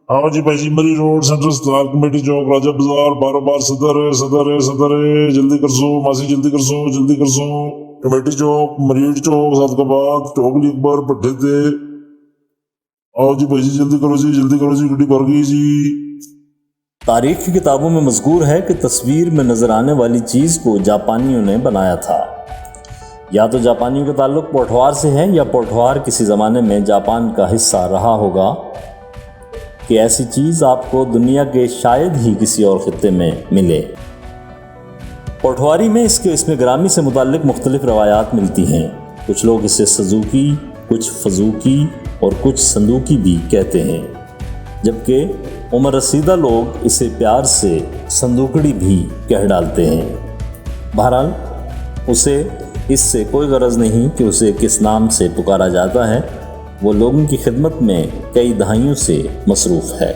आओ जी भाई जी, मरी रोड, सेंट्रल अस्पताल, कमेटी चौक, राजा बाजार, बारोबार, सदर है। जल्दी कर सो मासी, जल्दी कर सो। कमेटी चौक, मरीड चौक, सादकाबाद, चौकली अकबर, भट्टे थे। आओ जी भाई जी, जल्दी करो जी, गड्डी भर गई जी। तारीख की किताबों में मज़कूर है कि तस्वीर में नज़र आने वाली चीज़ को जापानियों ने बनाया था। या तो जापानियों का ताल्लुक पोठवार से है या पोठवार किसी ज़माने में जापान का हिस्सा रहा होगा कि ऐसी चीज़ आपको दुनिया के शायद ही किसी और खित्ते में मिले। पोठवारी में इसमें ग्रामी से मुताल्लिक मुख्तलिफ रवायात मिलती हैं। कुछ लोग इसे सजूकी, कुछ फजूकी और कुछ संदूकी भी कहते हैं, जबकि उम्र रसीदा लोग इसे प्यार से संदूकड़ी भी कह डालते हैं। बहरहाल उसे इससे कोई गरज नहीं कि उसे किस नाम से पुकारा जाता है, वो लोगों की खिदमत में कई दहाइयों से मसरूफ़ है।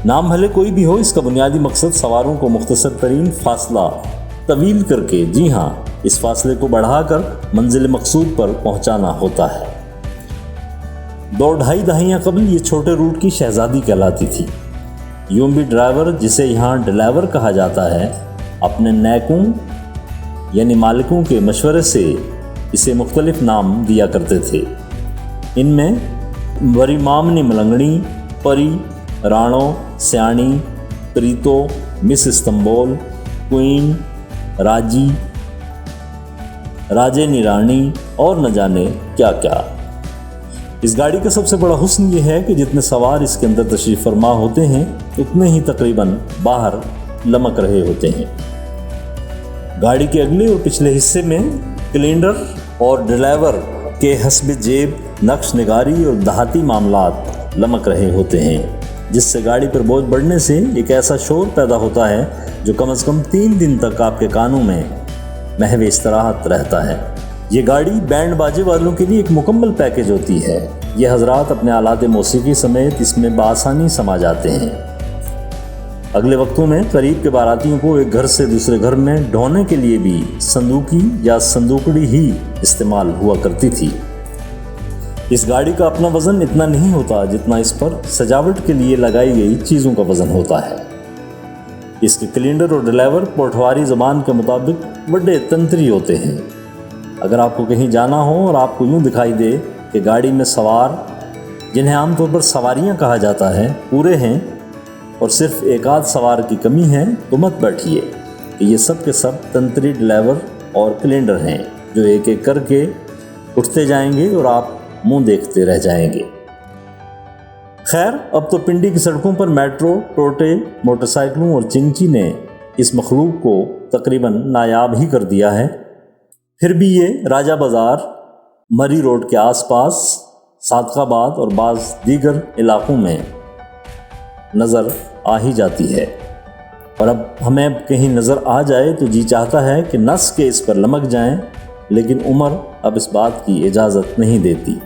नाम भले कोई भी हो, इसका बुनियादी मकसद सवारों को मुख्तसर तरीन फासला तवील करके, जी हाँ, इस फासले को बढ़ाकर मंजिल मकसूद पर पहुँचाना होता है। 2-2.5 दहाइयाँ कबल ये छोटे रूट की शहजादी कहलाती थी। यूं भी ड्राइवर, जिसे यहाँ ड्राइवर कहा जाता है, अपने नैकों यानी मालिकों के मशवरे से इसे मुख्तलिफ नाम दिया करते थे। इनमें बरी मामनी मलंगड़ी, Pari, Rano, Siyani, Preeto, Miss Istanbul, queen, Raji, राजे निरानी और न जाने क्या क्या। इस गाड़ी का सबसे बड़ा हुस्न ये है कि जितने सवार इसके अंदर तशरीफ़ फरमा होते हैं, उतने ही तकरीबन बाहर लमक रहे होते हैं। गाड़ी के अगले और पिछले हिस्से में कैलेंडर और ड्राइवर के हस्ब जेब नक्श निगारी और दहाती मामलात लमक रहे होते हैं, जिससे गाड़ी पर बोझ बढ़ने से एक ऐसा शोर पैदा होता है जो कम से कम 3 दिन तक आपके कानों में महव इस्तराहत रहता है। ये गाड़ी बैंड बाजे वालों के लिए एक मुकम्मल पैकेज होती है। ये हजरात अपने आलात मौसीकी समेत इसमें बासानी समा जाते हैं। अगले वक्तों में करीब के बारातियों को एक घर से दूसरे घर में ढोने के लिए भी संदूकी या संदूकड़ी ही इस्तेमाल हुआ करती थी। इस गाड़ी का अपना वज़न इतना नहीं होता जितना इस पर सजावट के लिए लगाई गई चीज़ों का वज़न होता है। इसके कैलेंडर और ड्राइवर पोठवारी ज़बान के मुताबिक बड़े तंत्री होते हैं। अगर आपको कहीं जाना हो और आपको यूँ दिखाई दे कि गाड़ी में सवार, जिन्हें आमतौर पर सवारियाँ कहा जाता है, पूरे हैं और सिर्फ एक आध सवार की कमी है, तो मत बैठिए कि ये सब के सब तंत्री ड्राइवर और कैलेंडर हैं जो एक एक करके उठते जाएंगे और आप मुंह देखते रह जाएंगे। खैर, अब तो पिंडी की सड़कों पर मेट्रो, टोटे, मोटरसाइकिलों और चिंची ने इस मखलूक को तकरीबन नायाब ही कर दिया है। फिर भी ये राजा बाज़ार, मरी रोड के आसपास, सादकाबाद और बाज़ दीगर इलाक़ों में नज़र आ ही जाती है। और अब हमें कहीं नज़र आ जाए तो जी चाहता है कि नस के इस पर लमक जाएं, लेकिन उम्र अब इस बात की इजाज़त नहीं देती।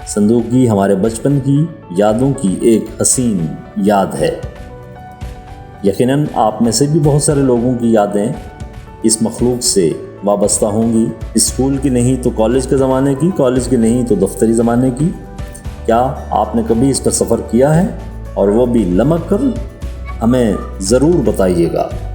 संदूकी हमारे बचपन की यादों की एक हसीन याद है। यकीनन आप में से भी बहुत सारे लोगों की यादें इस मखलूक से वाबस्ता होंगी। स्कूल की नहीं तो कॉलेज के ज़माने की, कॉलेज की नहीं तो दफ्तरी ज़माने की। क्या आपने कभी इस पर सफ़र किया है? और वो भी लमक कर? हमें ज़रूर बताइएगा।